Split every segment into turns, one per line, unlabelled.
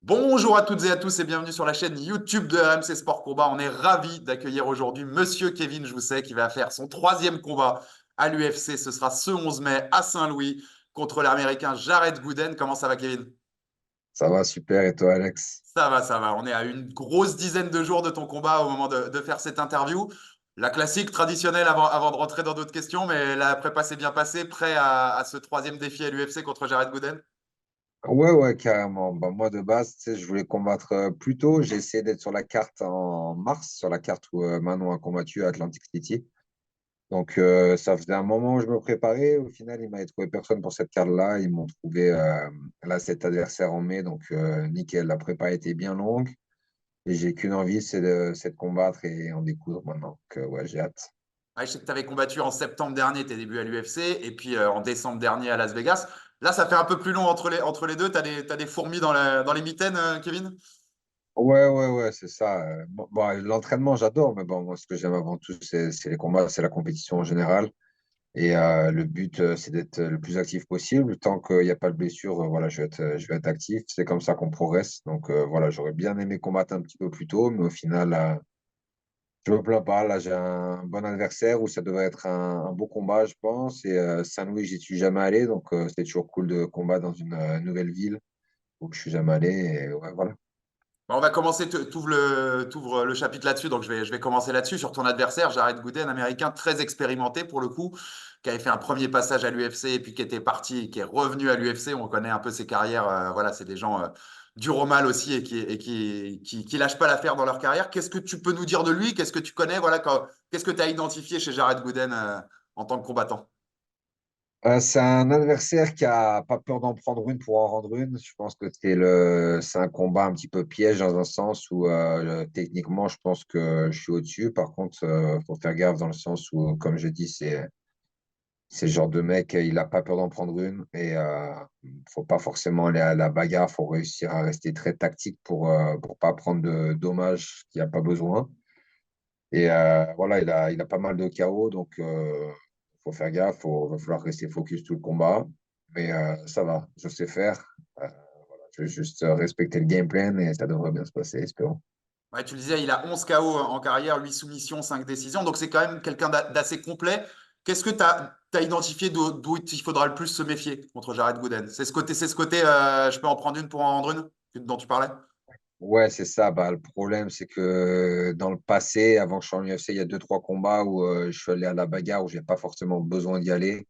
Bonjour à toutes et à tous et bienvenue sur la chaîne YouTube de RMC Sport Combat. On est ravi d'accueillir aujourd'hui Monsieur Kevin Jousset qui va faire son troisième combat à l'UFC. Ce sera ce 11 mai à Saint-Louis contre l'Américain Jared Gooden. Comment ça va, Kevin?
Ça va, super. Et toi, Alex?
Ça va, ça va. On est à une grosse dizaine de jours de ton combat au moment de faire cette interview. La classique traditionnelle avant de rentrer dans d'autres questions, mais la prépa s'est bien passée. Prêt à ce troisième défi à l'UFC contre Jared Gooden?
Ouais, ouais, carrément. Bah, moi, de base, tu sais, je voulais combattre plus tôt. J'ai essayé d'être sur la carte en mars, sur la carte où Manon a combattu à Atlantic City. Donc, ça faisait un moment où je me préparais. Au final, ils m'avaient trouvé personne pour cette carte-là. Ils m'ont trouvé là cet adversaire en mai. Donc, nickel. La prépa était bien longue. Et j'ai qu'une envie, c'est de combattre et en découdre maintenant. Donc, ouais, j'ai hâte.
Ah, je sais que tu avais combattu en septembre dernier tes débuts à l'UFC et puis en décembre dernier à Las Vegas. Là, ça fait un peu plus long entre les deux. Tu as t'as des fourmis dans les mitaines, Kevin?
Ouais, ouais, ouais, c'est ça. Bon, l'entraînement, j'adore, mais bon, moi, ce que j'aime avant tout, c'est les combats, c'est la compétition en général. Et le but, c'est d'être le plus actif possible. Tant qu'il n'y a pas de blessure, voilà, je vais être actif. C'est comme ça qu'on progresse. Donc, voilà, j'aurais bien aimé combattre un petit peu plus tôt, mais au final, je me plains pas. Là, j'ai un bon adversaire où ça devrait être un beau combat, je pense. Et Saint-Louis, j'y suis jamais allé. Donc, c'est toujours cool de combattre dans une nouvelle ville où je suis jamais allé. Et ouais, voilà.
Bon, on va commencer, t'ouvres le chapitre là-dessus, donc je vais commencer là-dessus, sur ton adversaire, Jared Gooden, américain très expérimenté pour le coup, qui avait fait un premier passage à l'UFC et puis qui était parti, qui est revenu à l'UFC. On connaît un peu ses carrières, voilà, c'est des gens durs au mal aussi et qui lâchent pas l'affaire dans leur carrière. Qu'est-ce que tu peux nous dire de lui? Qu'est-ce que tu connais? Voilà, qu'est-ce que tu as identifié chez Jared Gooden en tant que combattant?
C'est un adversaire qui a pas peur d'en prendre une pour en rendre une. Je pense que c'est un combat un petit peu piège dans un sens où techniquement, je pense que je suis au-dessus. Par contre, faut faire gaffe dans le sens où, comme je dis, c'est le genre de mec, il a pas peur d'en prendre une et faut pas forcément aller à la bagarre. Faut réussir à rester très tactique pour pas prendre de dommages qu'il n'y a pas besoin. Et voilà, il a pas mal de KO, donc faut faire gaffe, va falloir rester focus tout le combat. Mais ça va, je sais faire. Voilà, je vais juste respecter le game plan et ça devrait bien se passer, espérons.
Ouais, tu le disais, il a 11 KO en carrière, 8 soumissions, 5 décisions. Donc, c'est quand même quelqu'un d'assez complet. Qu'est-ce que tu as identifié d'où il faudra le plus se méfier contre Jared Gooden? C'est ce côté je peux en prendre une pour en rendre une dont tu parlais?
Ouais, c'est ça. Bah, le problème, c'est que dans le passé, avant que je sois en UFC, il y a deux, trois combats où je suis allé à la bagarre, où j'ai pas forcément besoin d'y aller.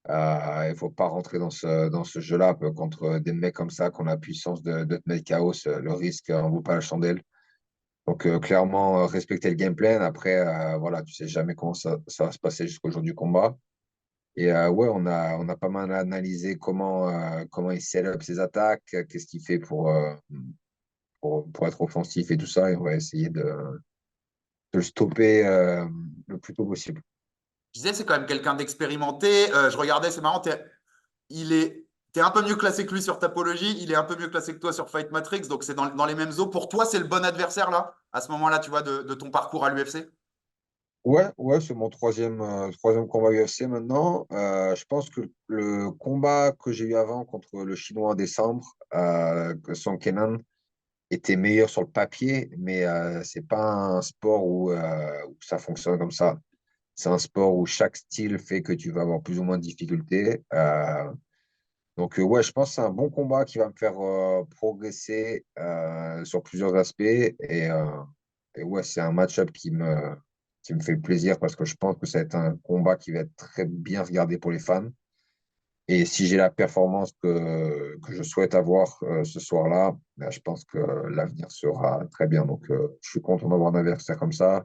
Il faut pas rentrer dans ce jeu-là contre des mecs comme ça, qui ont la puissance de te mettre KO. Le risque en vaut pas la chandelle. Donc, clairement, respecter le game plan. Après, voilà, tu sais jamais comment ça va se passer jusqu'au jour du combat. Et ouais, on a pas mal analysé comment il set up ses attaques, qu'est-ce qu'il fait pour être offensif et tout ça. Et on va essayer de le stopper le plus tôt possible.
Je disais, c'est quand même quelqu'un d'expérimenté. Je regardais, c'est marrant, t'es un peu mieux classé que lui sur Tapology, il est un peu mieux classé que toi sur Fight Matrix, donc c'est dans les mêmes eaux. Pour toi, c'est le bon adversaire là, à ce moment-là, tu vois, de ton parcours à l'UFC?
Ouais, ouais, c'est mon troisième combat UFC maintenant. Je pense que le combat que j'ai eu avant contre le Chinois en décembre, Song Kenan, était meilleur sur le papier, mais c'est pas un sport où ça fonctionne comme ça. C'est un sport où chaque style fait que tu vas avoir plus ou moins de difficultés. Donc, ouais, je pense que c'est un bon combat qui va me faire progresser sur plusieurs aspects. Et ouais, c'est un match-up qui me fait plaisir parce que je pense que ça va être un combat qui va être très bien regardé pour les fans. Et si j'ai la performance que je souhaite avoir ce soir-là, ben, je pense que l'avenir sera très bien. Donc, je suis content d'avoir un adversaire comme ça.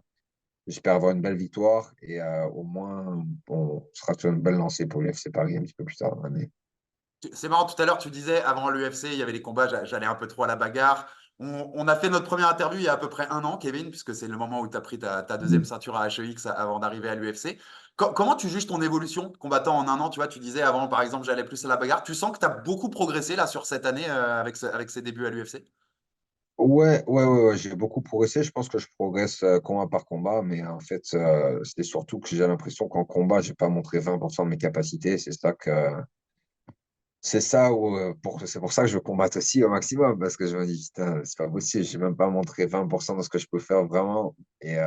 J'espère avoir une belle victoire et au moins, on sera sur une belle lancée pour l'UFC Paris un petit peu plus tard dans l'année.
C'est marrant, tout à l'heure, tu disais, avant l'UFC, il y avait les combats, j'allais un peu trop à la bagarre. On a fait notre première interview il y a à peu près un an, Kevin, puisque c'est le moment où tu as pris ta deuxième ceinture à HEX avant d'arriver à l'UFC. Comment tu juges ton évolution de combattant en un an? Tu vois, tu disais avant, par exemple, j'allais plus à la bagarre. Tu sens que tu as beaucoup progressé là sur cette année avec ces débuts à l'UFC?
Ouais, ouais, ouais, ouais, j'ai beaucoup progressé. Je pense que je progresse combat par combat, mais en fait, c'était surtout que j'ai l'impression qu'en combat, j'ai pas montré 20% de mes capacités. c'est ça où, c'est pour ça que je veux combattre aussi au maximum, parce que je me dis, putain, c'est pas possible, je n'ai même pas montré 20% de ce que je peux faire vraiment. Et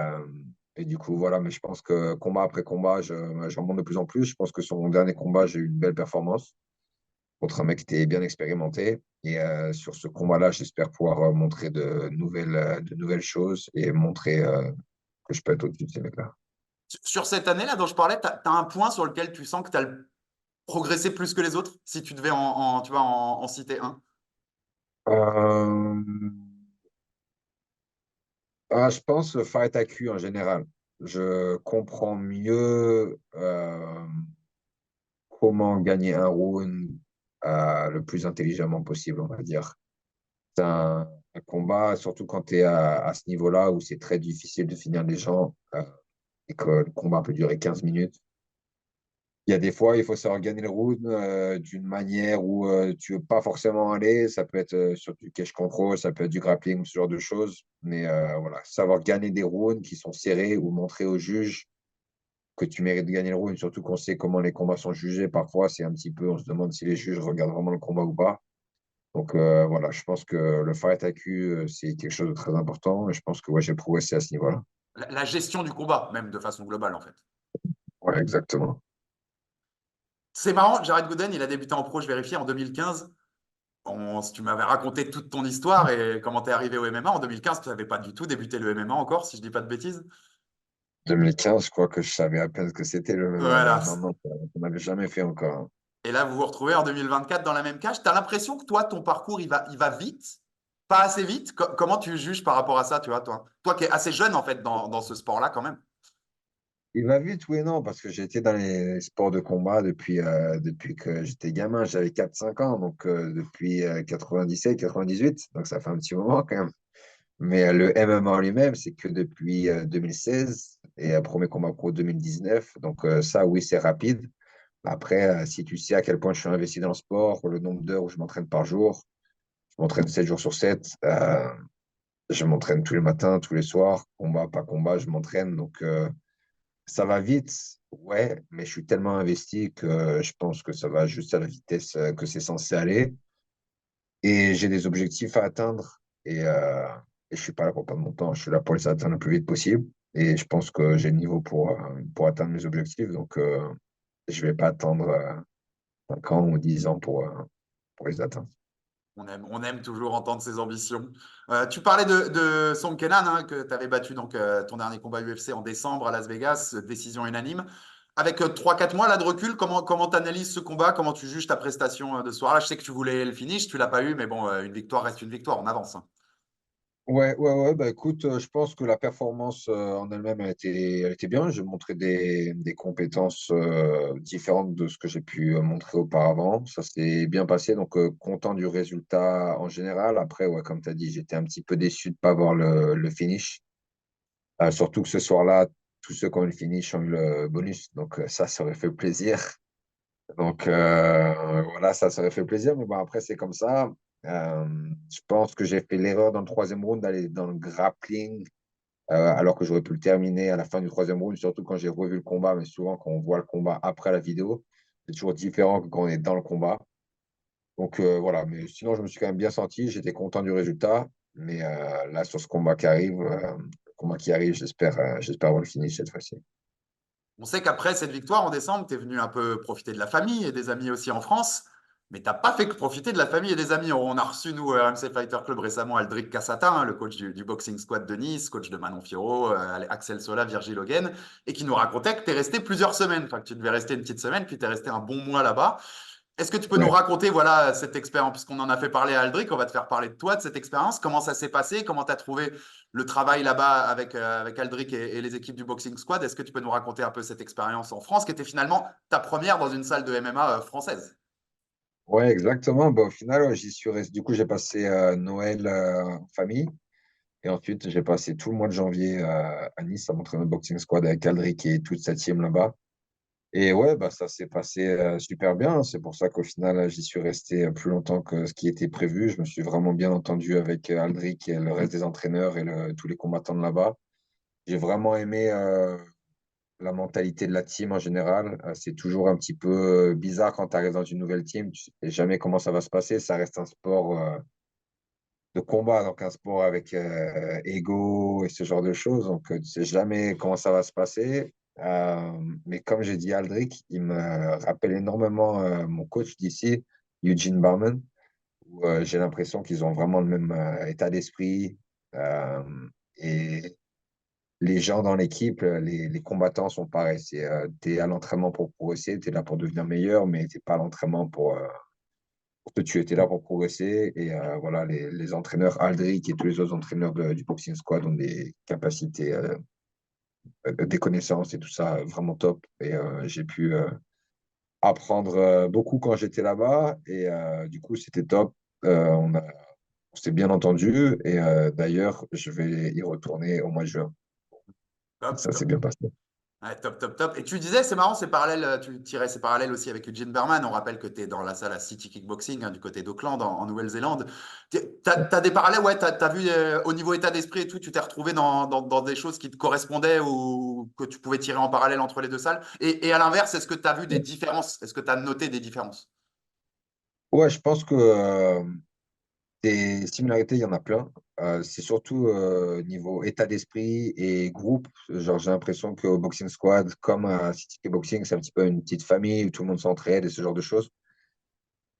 du coup, voilà, mais je pense que combat après combat, j'en montre de plus en plus. Je pense que sur mon dernier combat, j'ai eu une belle performance contre un mec qui était bien expérimenté. Et sur ce combat-là, j'espère pouvoir montrer de nouvelles choses et montrer que je peux être au-dessus de ces mecs-là.
Sur cette année-là dont je parlais, tu as un point sur lequel tu sens que tu as progressé plus que les autres, si tu devais tu vois, en citer un.
Euh, je pense le fight IQ en général. Je comprends mieux comment gagner un round le plus intelligemment possible, on va dire. Un combat, surtout quand tu es à ce niveau-là où c'est très difficile de finir les gens et que le combat peut durer 15 minutes. Il y a des fois, il faut savoir gagner le round d'une manière où tu veux pas forcément aller. Ça peut être sur du catch control, ça peut être du grappling, ce genre de choses. Mais voilà, savoir gagner des rounds qui sont serrés ou montrer au juge que tu mérites de gagner le round, surtout qu'on sait comment les combats sont jugés. Parfois, c'est un petit peu, on se demande si les juges regardent vraiment le combat ou pas. Donc voilà, je pense que le fight IQ, c'est quelque chose de très important. Et je pense que ouais, j'ai progressé à ce niveau-là.
La gestion du combat, même de façon globale, en fait.
Ouais, exactement.
C'est marrant, Jared Gooden, il a débuté en pro, je vérifie, en 2015. Si tu m'avais raconté toute ton histoire et comment tu es arrivé au MMA, en 2015, tu n'avais pas du tout débuté le MMA encore, si je dis pas de bêtises.
2015, je crois que je savais à peine ce que c'était le MMA. Ouais.
Voilà.
Non, non, on n'avait jamais fait encore, hein.
Et là, vous vous retrouvez en 2024 dans la même cage. Tu as l'impression que toi, ton parcours, il va vite, pas assez vite. Comment tu juges par rapport à ça, tu vois, toi qui es assez jeune, en fait, dans ce sport-là, quand même.
Il va vite, oui et non, parce que j'ai été dans les sports de combat depuis que j'étais gamin. J'avais 4 5 ans, donc depuis 97, 98, donc ça fait un petit moment quand même. Mais le MMA en lui-même, c'est que depuis 2016 et premier combat pro 2019. Donc ça, oui, c'est rapide. Après, si tu sais à quel point je suis investi dans le sport, le nombre d'heures où je m'entraîne par jour, je m'entraîne 7 jours sur 7. Je m'entraîne tous les matins, tous les soirs, combat, pas combat, je m'entraîne. Donc ça va vite, ouais, mais je suis tellement investi que je pense que ça va juste à la vitesse que c'est censé aller. Et j'ai des objectifs à atteindre et je suis pas là pour perdre mon temps. Je suis là pour les atteindre le plus vite possible. Et je pense que j'ai le niveau pour atteindre mes objectifs. Donc, je vais pas attendre 5 ans ou 10 ans pour les atteindre.
On aime toujours entendre ses ambitions. Tu parlais de Song Kenan, hein, que tu avais battu donc, ton dernier combat UFC en décembre à Las Vegas, décision unanime. Avec 3-4 mois là, de recul, comment tu analyses ce combat? Comment tu juges ta prestation de ce soir-là? Je sais que tu voulais le finish, tu l'as pas eu, mais bon, une victoire reste une victoire, on avance, hein.
Ouais, ouais, ouais, bah écoute, je pense que la performance en elle-même elle était bien. J'ai montré des compétences différentes de ce que j'ai pu montrer auparavant. Ça s'est bien passé, donc content du résultat en général. Après, ouais, comme tu as dit, j'étais un petit peu déçu de ne pas voir le finish. Surtout que ce soir-là, tous ceux qui ont eu le finish ont eu le bonus, donc ça aurait fait plaisir. Donc voilà, ça aurait fait plaisir, mais bon, après, c'est comme ça. Je pense que j'ai fait l'erreur dans le troisième round d'aller dans le grappling alors que j'aurais pu le terminer à la fin du troisième round, surtout quand j'ai revu le combat, mais souvent quand on voit le combat après la vidéo, c'est toujours différent que quand on est dans le combat. Donc voilà, mais sinon je me suis quand même bien senti, j'étais content du résultat, mais là sur ce combat qui arrive, j'espère avoir le finish cette fois-ci.
On sait qu'après cette victoire en décembre, tu es venu un peu profiter de la famille et des amis aussi en France, mais tu n'as pas fait que profiter de la famille et des amis. On a reçu, nous, RMC Fighter Club récemment, Aldric Cassata, hein, le coach du Boxing Squad de Nice, coach de Manon Fiorot, Axel Sola, Virgil Hogan, et qui nous racontait que tu es resté plusieurs semaines, enfin que tu devais rester une petite semaine, puis tu es resté un bon mois là-bas. Est-ce que tu peux nous
Ouais.
raconter voilà, cette expérience, puisqu'on en a fait parler à Aldric, on va te faire parler de toi, de cette expérience, comment ça s'est passé, comment tu as trouvé le travail là-bas avec Aldric et les équipes du Boxing Squad. Est-ce que tu peux nous raconter un peu cette expérience en France, qui était finalement ta première dans une salle de MMA française?
Ouais, exactement. Bah, au final, ouais, j'y suis resté. Du coup, j'ai passé Noël en famille. Et ensuite, j'ai passé tout le mois de janvier à Nice à m'entraîner au Boxing Squad avec Aldric et toute sa team là-bas. Et ouais, bah, ça s'est passé super bien. C'est pour ça qu'au final, j'y suis resté plus longtemps que ce qui était prévu. Je me suis vraiment bien entendu avec Aldric et le reste des entraîneurs et tous les combattants de là-bas. J'ai vraiment aimé la mentalité de la team en général. C'est toujours un petit peu bizarre quand tu arrives dans une nouvelle team. Tu sais jamais comment ça va se passer. Ça reste un sport de combat, donc un sport avec ego et ce genre de choses. Donc, tu sais jamais comment ça va se passer. Mais comme j'ai dit, Aldric, il me rappelle énormément mon coach d'ici, Eugene Barman, où j'ai l'impression qu'ils ont vraiment le même état d'esprit. Euh, et les gens dans l'équipe, les combattants sont pareils. Tu es à l'entraînement pour progresser, tu es là pour devenir meilleur, mais tu n'es pas à l'entraînement pour te tuer, tu es là pour progresser. Et voilà, les entraîneurs Aldric et tous les autres entraîneurs du Boxing Squad ont des capacités, des connaissances et tout ça vraiment top. Et j'ai pu apprendre beaucoup quand j'étais là-bas. Et du coup, c'était top. On s'est bien entendu. Et d'ailleurs, je vais y retourner au mois de juin.
Top,
Ça s'est
top.
bien passé.
Ouais, top, top, top. Et tu disais, c'est marrant, c'est parallèle, tu tirais ces parallèles aussi avec Eugene Berman. On rappelle que tu es dans la salle à City Kickboxing du côté d'Auckland, en Nouvelle-Zélande. Tu as, des parallèles, ouais, tu as, vu au niveau état d'esprit et tout, tu t'es retrouvé dans des choses qui te correspondaient ou que tu pouvais tirer en parallèle entre les deux salles. Et à l'inverse, est-ce que tu as vu des différences? Est-ce que tu as noté des différences?
Ouais, je pense que des similarités, il y en a plein. C'est surtout niveau état d'esprit et groupe. Genre, j'ai l'impression qu'au Boxing Squad, comme à City Boxing, c'est un petit peu une petite famille où tout le monde s'entraide et ce genre de choses.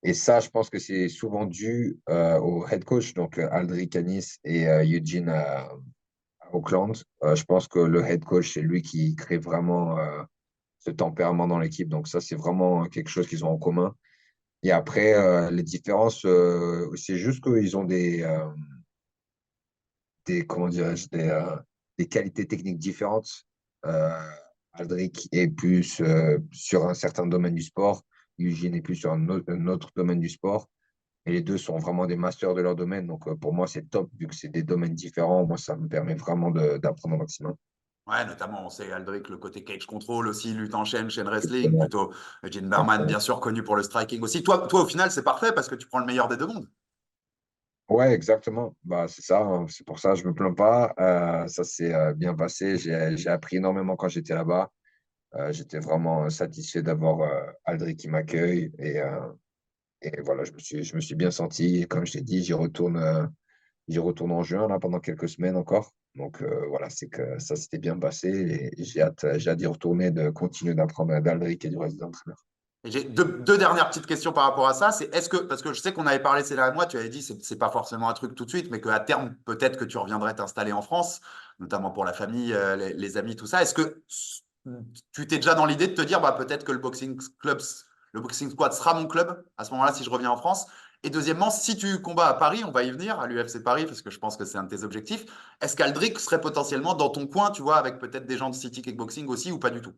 Et ça, je pense que c'est souvent dû au head coach, donc Aldric Canis et Eugene à Auckland. Je pense que le head coach, c'est lui qui crée vraiment ce tempérament dans l'équipe. Donc ça, c'est vraiment quelque chose qu'ils ont en commun. Et après, les différences, c'est juste qu'ils ont comment dirais-je, des qualités techniques différentes. Euh, Aldric est plus sur un certain domaine du sport, Eugene est plus sur un autre domaine du sport. Et les deux sont vraiment des masters de leur domaine. Donc pour moi, c'est top, vu que c'est des domaines différents. Moi, ça me permet vraiment d'apprendre au maximum.
Ouais, notamment, on sait Aldric, le côté cage control aussi, lutte en chaîne, chaîne wrestling,
Exactement.
plutôt Gene Barman,
Exactement.
bien sûr, connu pour le striking aussi. Toi au final, c'est parfait parce que tu prends le meilleur des deux mondes.
Ouais, exactement. Bah, c'est ça, hein. C'est pour ça, je me plains pas. Ça s'est bien passé. J'ai appris énormément quand j'étais là-bas. J'étais vraiment satisfait d'avoir Aldric qui m'accueille. Et voilà, je me suis bien senti. Et comme je t'ai dit, j'y retourne en juin, là, pendant quelques semaines encore. Donc voilà, c'est que ça s'était bien passé. Et j'ai hâte d'y retourner, de continuer d'apprendre d'Aldric et du reste des entraîneurs.
Et j'ai deux dernières petites questions par rapport à ça. C'est est-ce que, parce que je sais qu'on avait parlé ces derniers mois, tu avais dit c'est pas forcément un truc tout de suite, mais qu'à terme, peut-être que tu reviendrais t'installer en France, notamment pour la famille, les amis, tout ça. Est-ce que tu t'es déjà dans l'idée de te dire bah, peut-être que le boxing squad sera mon club à ce moment-là si je reviens en France? Et deuxièmement, si tu combats à Paris, on va y venir, à l'UFC Paris, parce que je pense que c'est un de tes objectifs, est-ce qu'Aldric serait potentiellement dans ton coin, tu vois, avec peut-être des gens de City Kickboxing aussi ou pas du tout?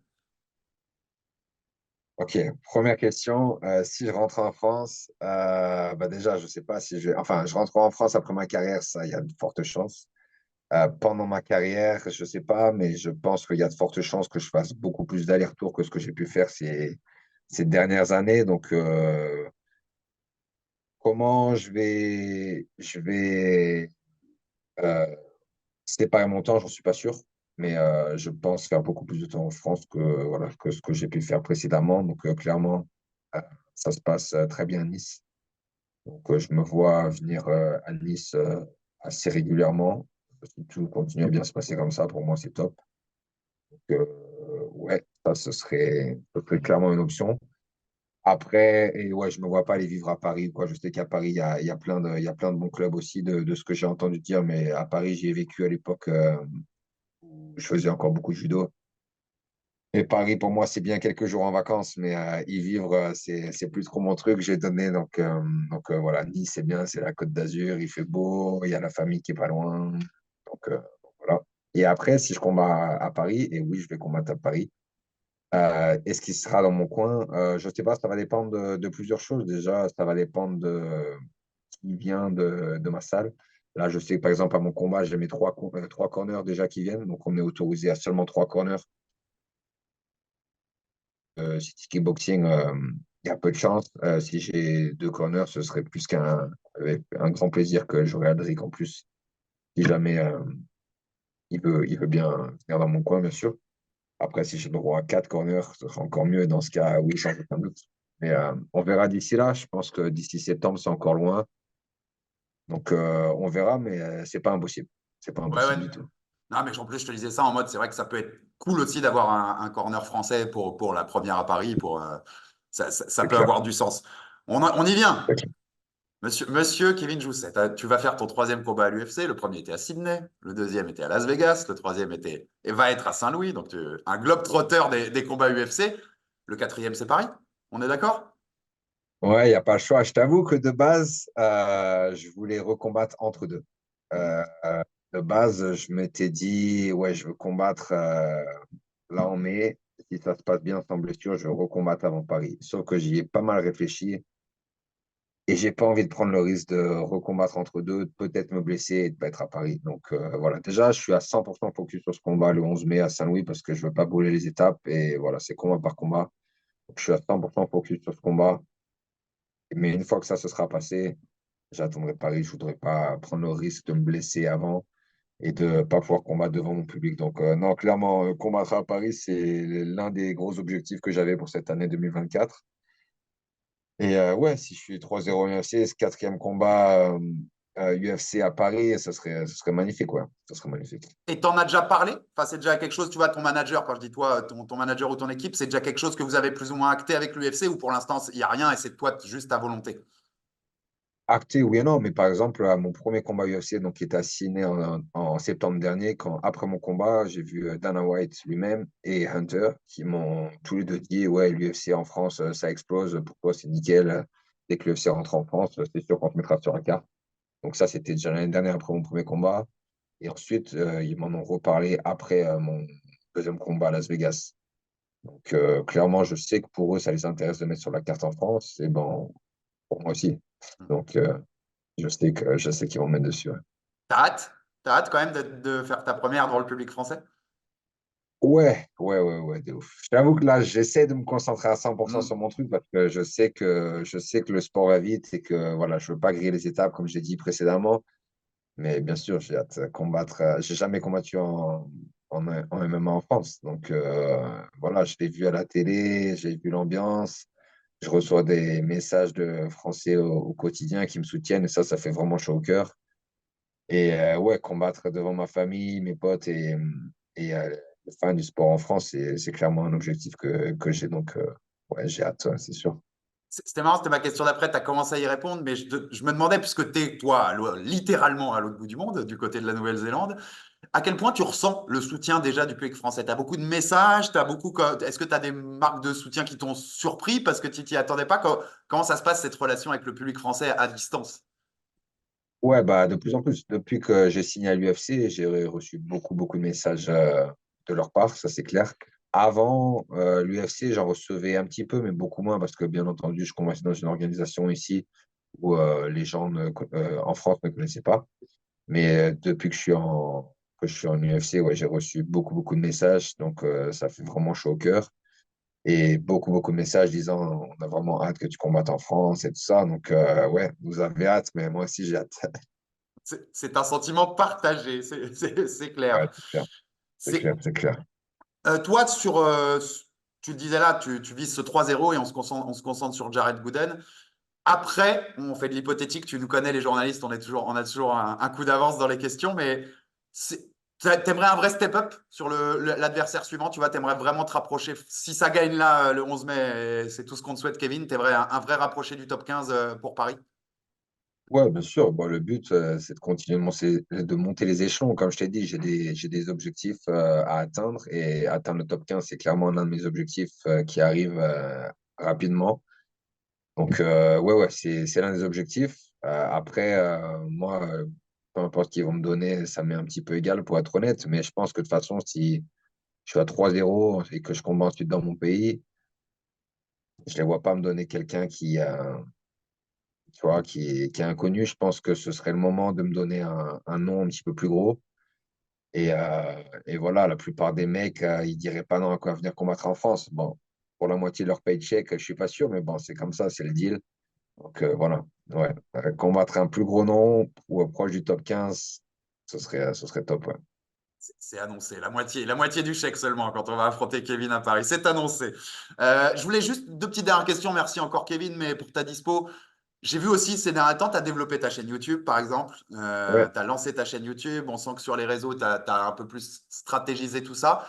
Ok, première question. Si je rentre en France, bah déjà, je sais pas si je vais. Enfin, je rentre en France après ma carrière, ça, il y a de fortes chances. Pendant ma carrière, je sais pas, mais je pense qu'il y a de fortes chances que je fasse beaucoup plus d'allers-retours que ce que j'ai pu faire ces dernières années. Donc, comment je vais euh, séparer mon temps, j'en suis pas sûr. Mais je pense faire beaucoup plus de temps en France que, voilà, que ce que j'ai pu faire précédemment. Donc, clairement, euh, ça se passe très bien à Nice. Donc, je me vois venir à Nice assez régulièrement. Si tout continue à bien se passer comme ça, pour moi, c'est top. Donc, ouais, ça, ce serait clairement une option. Après, et ouais, je me vois pas aller vivre à Paris, quoi. Je sais qu'à Paris, il y a plein de bons clubs aussi de ce que j'ai entendu dire, mais à Paris, j'y ai vécu à l'époque où je faisais encore beaucoup de judo. Et Paris, pour moi, c'est bien quelques jours en vacances, mais y vivre, c'est plus trop mon truc. J'ai donné, donc voilà, Nice, c'est bien, c'est la Côte d'Azur, il fait beau, il y a la famille qui est pas loin. Donc, voilà. Et après, si je combats à Paris, et oui, je vais combattre à Paris, est-ce qu'il sera dans mon coin? Je ne sais pas, ça va dépendre de plusieurs choses. Déjà, ça va dépendre de qui vient de ma salle. Là, je sais que par exemple, à mon combat, j'ai mes trois corners déjà qui viennent. Donc, on est autorisé à seulement trois corners. Si kickboxing, il y a peu de chance. Si j'ai deux corners, ce serait plus avec un grand plaisir que j'aurai Adric en plus. Si jamais il veut bien venir dans mon coin, bien sûr. Après, si j'ai le droit à 4 corners, ce sera encore mieux. Dans ce cas, oui, sans aucun doute. Mais on verra d'ici là. Je pense que d'ici septembre, c'est encore loin. Donc, on verra, mais c'est pas impossible. C'est pas
Ouais, ouais.
impossible du tout.
Non, mais en plus, je te disais ça en mode, c'est vrai que ça peut être cool aussi d'avoir un corner français pour la première à Paris. Ça
C'est
peut
clair.
avoir du sens. On y vient.
C'est clair.
Monsieur Kevin Jousset, tu vas faire ton troisième combat à l'UFC. Le premier était à Sydney, le deuxième était à Las Vegas, le troisième était et va être à Saint-Louis. Donc, un globe-trotter des combats UFC. Le quatrième, c'est Paris. On est d'accord?
Ouais, il n'y a pas le choix. Je t'avoue que de base, je voulais recombattre entre deux.
Mhm.
De base, je m'étais dit, ouais, je veux combattre là en mai. Si ça se passe bien sans blessure, je veux recombattre avant Paris. Sauf que j'y ai pas mal réfléchi et j'ai pas envie de prendre le risque de recombattre entre deux, peut-être me blesser et de pas être à Paris. Donc voilà, déjà, je suis à 100% focus sur ce combat le 11 mai à Saint-Louis parce que je veux pas brûler les étapes et voilà, c'est combat par combat. Donc, je suis à 100% focus sur ce combat. Mais une fois que ça se sera passé, j'attendrai Paris. Je voudrais pas prendre le risque de me blesser avant et de pas pouvoir combattre devant mon public. Donc, non, clairement, combattre à Paris, c'est l'un des gros objectifs que j'avais pour cette année 2024. Et ouais, si je suis 3-0 UFC, ce quatrième combat UFC à Paris, ça serait magnifique, ouais. Ça serait magnifique.
Et t'en as déjà parlé? Enfin, c'est déjà quelque chose, tu vois, ton manager, quand je dis toi, ton manager ou ton équipe, c'est déjà quelque chose que vous avez plus ou moins acté avec l'UFC ou pour l'instant, il n'y a rien et c'est toi juste ta volonté?
Acté, oui et non, mais par exemple, à mon premier combat UFC, donc, qui était à Sydney en septembre dernier, après mon combat, j'ai vu Dana White lui-même et Hunter qui m'ont tous les deux dit, ouais, l'UFC en France, ça explose, pour toi, c'est nickel. Dès que l'UFC rentre en France, c'est sûr qu'on te mettra sur la carte. Donc ça, c'était déjà l'année dernière après mon premier combat. Et ensuite, ils m'en ont reparlé après mon deuxième combat à Las Vegas. Donc clairement, je sais que pour eux, ça les intéresse de mettre sur la carte en France. Et bon, pour moi aussi. Donc je sais qu'ils vont mettre dessus. Ouais.
T'as hâte? T'as hâte quand même de faire ta première devant le public français?
Ouais, ouais, ouais, ouais, de ouf. Je t'avoue que là, j'essaie de me concentrer à 100% sur
Hmm.
mon truc parce que je sais que le sport va vite et que voilà, je veux pas griller les étapes comme j'ai dit précédemment. Mais bien sûr, j'ai hâte de combattre. J'ai jamais combattu en MMA en France. Donc voilà, je l'ai vu à la télé, j'ai vu l'ambiance. Je reçois des messages de Français au quotidien qui me soutiennent et ça fait vraiment chaud au cœur. Et ouais, combattre devant ma famille, mes potes et les fans du sport en France, c'est clairement un objectif que j'ai. Donc ouais, j'ai hâte, ouais, c'est sûr.
C'était marrant, c'était ma question d'après, tu as commencé à y répondre, mais je me demandais, puisque tu es, toi, littéralement à l'autre bout du monde, du côté de la Nouvelle-Zélande, à quel point tu ressens le soutien déjà du public français? Tu as beaucoup de messages, est-ce que tu as des marques de soutien qui t'ont surpris parce que tu t'y attendais pas? Comment ça se passe cette relation avec le public français à distance?
Ouais, bah, de plus en plus. Depuis que j'ai signé à l'UFC, j'ai reçu beaucoup, beaucoup de messages de leur part, ça c'est clair. Avant l'UFC, j'en recevais un petit peu, mais beaucoup moins parce que, bien entendu, je commençais dans une organisation ici où les gens en France ne connaissaient pas. Mais depuis que je suis en UFC, ouais, j'ai reçu beaucoup, beaucoup de messages. Donc, ça fait vraiment chaud au cœur. Et beaucoup, beaucoup de messages disant on a vraiment hâte que tu combattes en France et tout ça. Donc, ouais, vous avez hâte, mais moi aussi, j'ai hâte.
C'est un sentiment partagé, c'est
Ouais,
clair.
c'est clair, c'est clair,
C'est,
c'est clair.
toi, tu le disais là, tu vises ce 3-0 et on se concentre sur Jared Gooden. Après, on fait de l'hypothétique, tu nous connais les journalistes, on a toujours un coup d'avance dans les questions, mais t'aimerais un vrai step-up sur l'adversaire suivant, tu vois, t'aimerais vraiment te rapprocher. Si ça gagne là le 11 mai, et c'est tout ce qu'on te souhaite, Kevin, t'aimerais un vrai rapproché du top 15 pour Paris.
Ouais, bien sûr. Bon, le but, c'est de continuer de monter les échelons. Comme je t'ai dit, j'ai des objectifs à atteindre et atteindre le top 15, c'est clairement l'un de mes objectifs qui arrive rapidement. Donc, ouais, ouais, c'est l'un des objectifs. Après, moi, peu importe qui vont me donner, ça m'est un petit peu égal pour être honnête. Mais je pense que de toute façon, si je suis à 3-0 et que je combats ensuite dans mon pays, je ne les vois pas me donner quelqu'un tu vois, qui est inconnu. Je pense que ce serait le moment de me donner un nom un petit peu plus gros. Et voilà, la plupart des mecs, ils diraient pas non à quoi venir combattre en France. Bon, pour la moitié de leur paycheck, je suis pas sûr, mais bon, c'est comme ça, c'est le deal. Donc voilà, ouais. Combattre un plus gros nom ou proche du top 15, ce serait top, ouais.
C'est annoncé, la moitié du chèque seulement quand on va affronter Kevin à Paris. C'est annoncé. Je voulais juste deux petites dernières questions. Merci encore, Kevin, mais pour ta dispo. J'ai vu aussi ces derniers temps, tu as développé ta chaîne YouTube, par exemple. Tu
Ouais.
as lancé ta chaîne YouTube. On sent que sur les réseaux, tu as un peu plus stratégisé tout ça.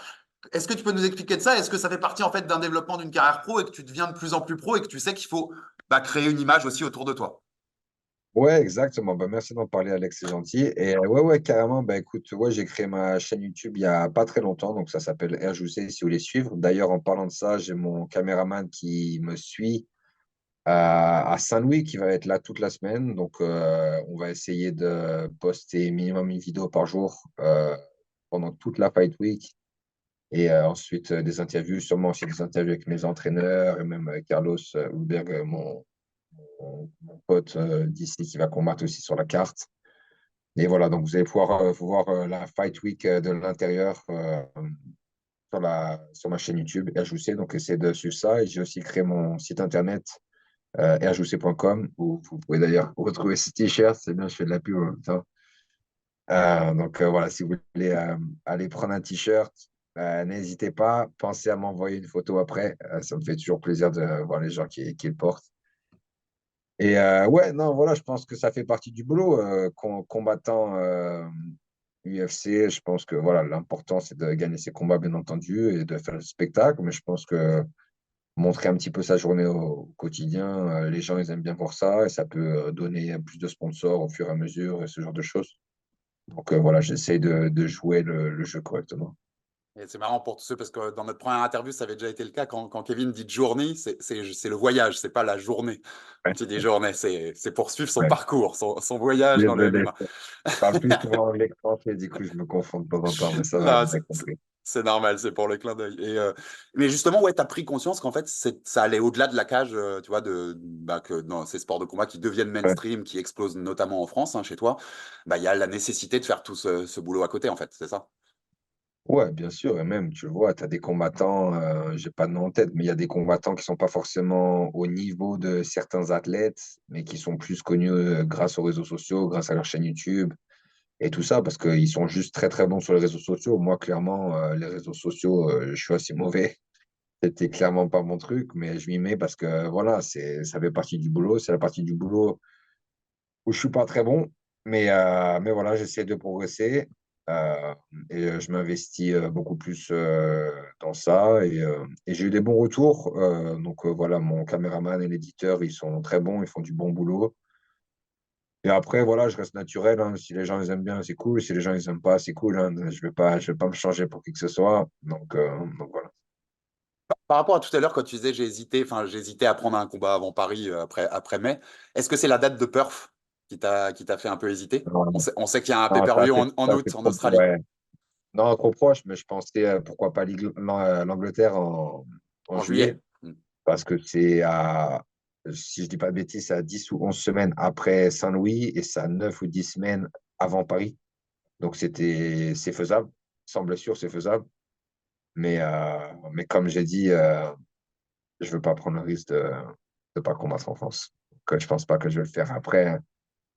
Est-ce que tu peux nous expliquer de ça? Est-ce que ça fait partie en fait d'un développement d'une carrière pro et que tu deviens de plus en plus pro et que tu sais qu'il faut créer une image aussi autour de toi?
Ouais, exactement. Bah, merci d'en parler, Alex, c'est gentil. Et ouais, ouais, carrément. Bah, écoute, ouais, j'ai créé ma chaîne YouTube il y a pas très longtemps. Donc, ça s'appelle RJC si vous voulez suivre. D'ailleurs, en parlant de ça, j'ai mon caméraman qui me suit à Saint-Louis qui va être là toute la semaine. Donc, on va essayer de poster minimum une vidéo par jour pendant toute la Fight Week. Et ensuite, des interviews, sûrement aussi des interviews avec mes entraîneurs et même Carlos Hulberg, mon pote d'ici qui va combattre aussi sur la carte. Et voilà, donc vous allez pouvoir voir la Fight Week de l'intérieur sur ma chaîne YouTube RJC. Donc essayez de suivre ça. Et j'ai aussi créé mon site internet rjc.com où vous pouvez d'ailleurs retrouver ce t-shirt. C'est bien, je fais de la pub en même temps. Donc voilà, si vous voulez aller prendre un t-shirt, n'hésitez pas. Pensez à m'envoyer une photo après. Ça me fait toujours plaisir de voir les gens qui le portent. Et ouais, non, voilà, je pense que ça fait partie du boulot. Combattant UFC, je pense que voilà, l'important, c'est de gagner ses combats, bien entendu, et de faire le spectacle. Mais je pense que montrer un petit peu sa journée au quotidien, les gens, ils aiment bien voir ça, et ça peut donner plus de sponsors au fur et à mesure, et ce genre de choses. Donc voilà, j'essaie de jouer le jeu correctement.
Et c'est marrant pour tous ceux, parce que dans notre première interview, ça avait déjà été le cas. Quand Kevin dit journée, c'est le voyage, c'est pas la journée.
Ouais,
Quand il dit journée, c'est pour suivre son
ouais.
parcours, son voyage dans le
Désolé,
MMA.
je parle plus souvent anglais que français, du coup, je me confonds de temps en temps, mais ça va,
Non,
vous avez compris.
c'est normal, c'est pour le clin d'œil. Mais justement, ouais, tu as pris conscience qu'en fait, ça allait au-delà de la cage, tu vois, que dans ces sports de combat qui deviennent
Ouais.
mainstream, qui explosent notamment en France, hein, chez toi, il y a la nécessité de faire tout ce boulot à côté, en fait, c'est ça?
Ouais, bien sûr, et même, tu vois, tu as des combattants, j'ai pas de nom en tête, mais il y a des combattants qui sont pas forcément au niveau de certains athlètes, mais qui sont plus connus grâce aux réseaux sociaux, grâce à leur chaîne YouTube et tout ça, parce qu'ils sont juste très très bons sur les réseaux sociaux. Moi, clairement, les réseaux sociaux, je suis assez mauvais. C'était clairement pas mon truc, mais je m'y mets parce que voilà, ça fait partie du boulot, c'est la partie du boulot où je suis pas très bon, mais voilà, j'essaie de progresser euh, et je m'investis beaucoup plus dans ça et j'ai eu des bons retours. Donc voilà, mon caméraman et l'éditeur, ils sont très bons, ils font du bon boulot. Et après, voilà, je reste naturel, hein. Si les gens les aiment bien, c'est cool. Si les gens les aiment pas, c'est cool, hein. Je vais pas me changer pour qui que ce soit. Donc voilà.
Par rapport à tout à l'heure, quand tu disais j'ai hésité à prendre un combat avant Paris, après mai, est-ce que c'est la date de Perth qui t'a fait un peu hésiter?
Non,
On sait qu'il y a un
non,
pay-per-view en
ça
août
fait
en
trop,
Australie.
ouais. Non, trop proche, mais je pensais pourquoi pas l'Angleterre en
En
juillet,
juillet. Hmm.
parce que si je dis pas de bêtises, c'est à 10 ou 11 semaines après Saint-Louis et c'est à 9 ou 10 semaines avant Paris. Donc c'est faisable. Sans blessure, c'est faisable. Mais comme j'ai dit, je veux pas prendre le risque de pas combattre en France. Donc, je pense pas que je vais le faire.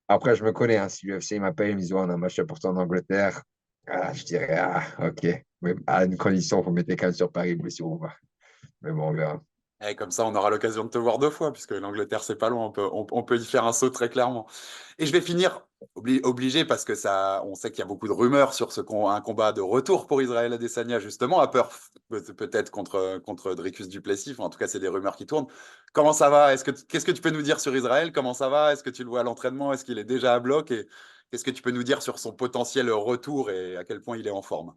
Après, je me connais, hein, si l'UFC m'appelle, ils me disent, ouais, on a un match important en Angleterre. Je dirais, ah, ok. Mais à une condition, vous mettez quand même sur Paris, blessure ou pas. Mais bon, on verra.
Et comme ça, on aura l'occasion de te voir deux fois, puisque l'Angleterre, c'est pas loin. On peut y faire un saut très clairement. Et je vais finir obligé, parce que ça, on sait qu'il y a beaucoup de rumeurs sur un combat de retour pour Israël Adesanya, justement, à peur peut-être contre Dricus Duplessis. Enfin, en tout cas, c'est des rumeurs qui tournent. Comment ça va? Qu'est-ce que tu peux nous dire sur Israël? Comment ça va? Est-ce que tu le vois à l'entraînement? Est-ce qu'il est déjà à bloc? Et qu'est-ce que tu peux nous dire sur son potentiel retour et à quel point il est en forme?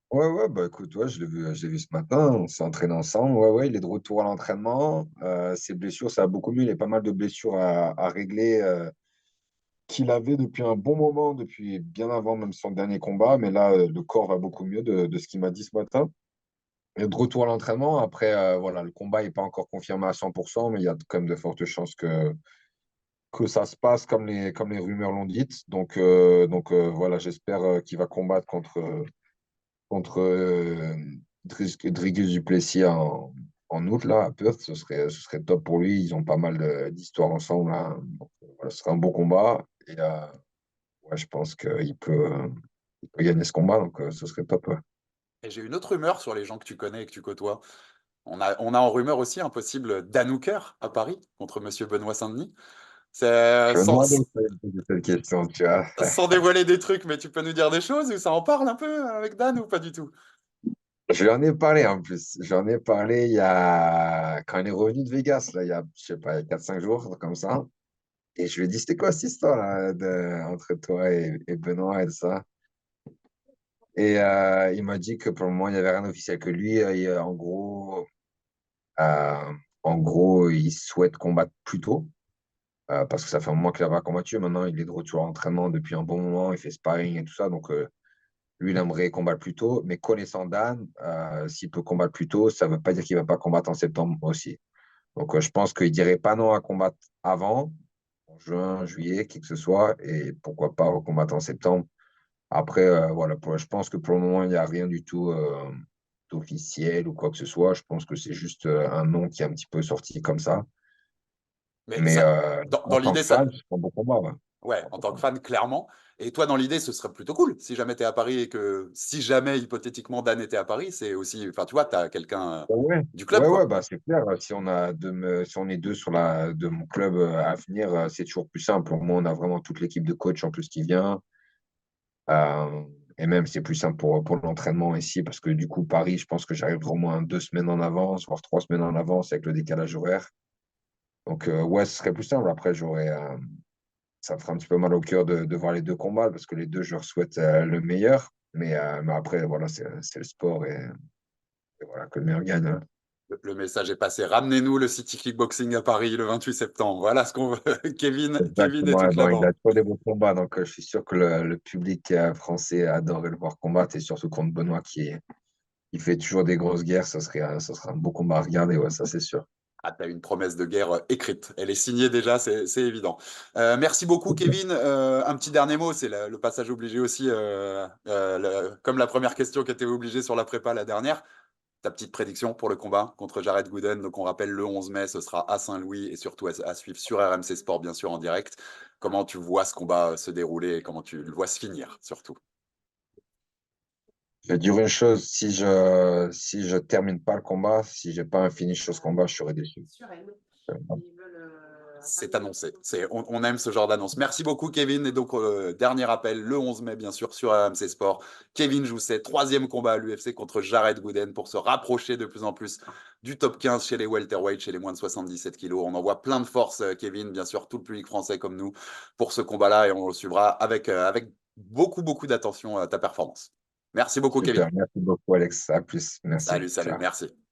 Ouais, ouais, bah écoute, ouais, je l'ai vu ce matin, on s'est entraîné ensemble. Ouais, ouais, il est de retour à l'entraînement. Ses blessures, ça va beaucoup mieux. Il a pas mal de blessures à régler qu'il avait depuis un bon moment, depuis bien avant même son dernier combat. Mais là, le corps va beaucoup mieux de ce qu'il m'a dit ce matin. Et de retour à l'entraînement. Après, voilà, le combat n'est pas encore confirmé à 100%, mais il y a quand même de fortes chances que ça se passe comme les rumeurs l'ont dit. Voilà, j'espère qu'il va combattre contre Dricus Duplessis en août, là, à Perth. Ce serait top pour lui. Ils ont pas mal d'histoires ensemble, voilà, ce serait un beau combat. Et ouais, je pense qu'il peut gagner ce combat, donc ce serait top. Ouais.
Et j'ai une autre rumeur sur les gens que tu connais et que tu côtoies. On a en rumeur aussi un possible Dan Hooker à Paris contre Monsieur Benoît Saint-Denis. C'est
Je me
sans,
demandais si tu allais me poser cette question, tu vois.
sans dévoiler des trucs, mais tu peux nous dire des choses ou ça en parle un peu avec Dan ou pas du tout?
Je lui en ai parlé en plus. J'en ai parlé il y a... quand il est revenu de Vegas, là, il y a, je sais pas, il y a 4-5 jours, comme ça. Et je lui ai dit, c'était quoi cette histoire là, entre toi et Benoît et ça? Et il m'a dit que pour le moment, il n'y avait rien d'officiel, que lui, euh, en gros, il souhaite combattre plus tôt, parce que ça fait un moment qu'il n'a pas combattu. Maintenant, il est de retour à l'entraînement depuis un bon moment, il fait sparring et tout ça. Donc, lui, il aimerait combattre plus tôt. Mais connaissant Dan, s'il peut combattre plus tôt, ça ne veut pas dire qu'il ne va pas combattre en septembre aussi. Donc, je pense qu'il ne dirait pas non à combattre avant, en juin, juillet, qui que ce soit, et pourquoi pas combattre en septembre. Après, voilà, je pense que pour le moment, il n'y a rien du tout d'officiel ou quoi que ce soit. Je pense que c'est juste un nom qui est un petit peu sorti comme ça.
Mais
Mais
ça,
en
dans
tant
l'idée,
que
ça,
fan, c'est un bon combat. Ouais.
ouais,
C'est un
en
bon
tant que
combat.
fan, clairement. Et toi, dans l'idée, ce serait plutôt cool. Si jamais tu es à Paris et que si jamais, hypothétiquement, Dan était à Paris, c'est aussi, enfin, tu vois, tu as quelqu'un
Ouais,
du club,
ouais, ouais,
quoi.
bah, c'est clair. Si on est deux de mon club à venir, c'est toujours plus simple. Au moins, on a vraiment toute l'équipe de coach en plus qui vient. Euh, et même, c'est plus simple pour l'entraînement ici parce que du coup, Paris, je pense que j'arrive au moins 2 semaines en avance, voire 3 semaines en avance avec le décalage horaire. Donc, ouais, ce serait plus simple. Après, ça me fera un petit peu mal au cœur de voir les deux combats parce que les deux, je leur souhaite le meilleur. Mais après, voilà, c'est le sport et voilà, que le meilleur gagne. Hein.
Le message est passé. Ramenez-nous le City Kickboxing à Paris le 28 septembre. Voilà ce qu'on veut. Kevin et
Exactement.
toute
Et
la
bon, il a
bande.
toujours des beaux combats. Donc, je suis sûr que le public français adore le voir combattre et surtout contre Benoît qui fait toujours des grosses guerres. Ça sera un beau combat à regarder. Ouais, ça, c'est sûr.
Ah, tu as une promesse de guerre écrite. Elle est signée déjà, c'est évident. Merci beaucoup, Kevin. Un petit dernier mot, c'est le passage obligé aussi, comme la première question qui était obligée sur la prépa la dernière. Ta petite prédiction pour le combat contre Jared Gooden. Donc, on rappelle le 11 mai, ce sera à Saint-Louis et surtout à suivre sur RMC Sport, bien sûr, en direct. Comment tu vois ce combat se dérouler et comment tu le vois se finir, surtout?
Je vais dire une chose, si je termine pas le combat, si j'ai pas un finish sur ce combat, je serai déçu.
C'est annoncé. On aime ce genre d'annonce. Merci beaucoup, Kevin. Et donc, dernier appel, le 11 mai, bien sûr, sur RMC Sport. Kevin Jousset, troisième combat à l'UFC contre Jared Gooden pour se rapprocher de plus en plus du top 15 chez les welterweight, chez les moins de 77 kilos. On envoie plein de force, Kevin, bien sûr, tout le public français comme nous, pour ce combat-là. Et on le suivra avec beaucoup, beaucoup d'attention à ta performance. Merci beaucoup, Kevin.
Super, merci beaucoup Alex. À plus. Merci.
Salut, salut,
Ciao.
merci.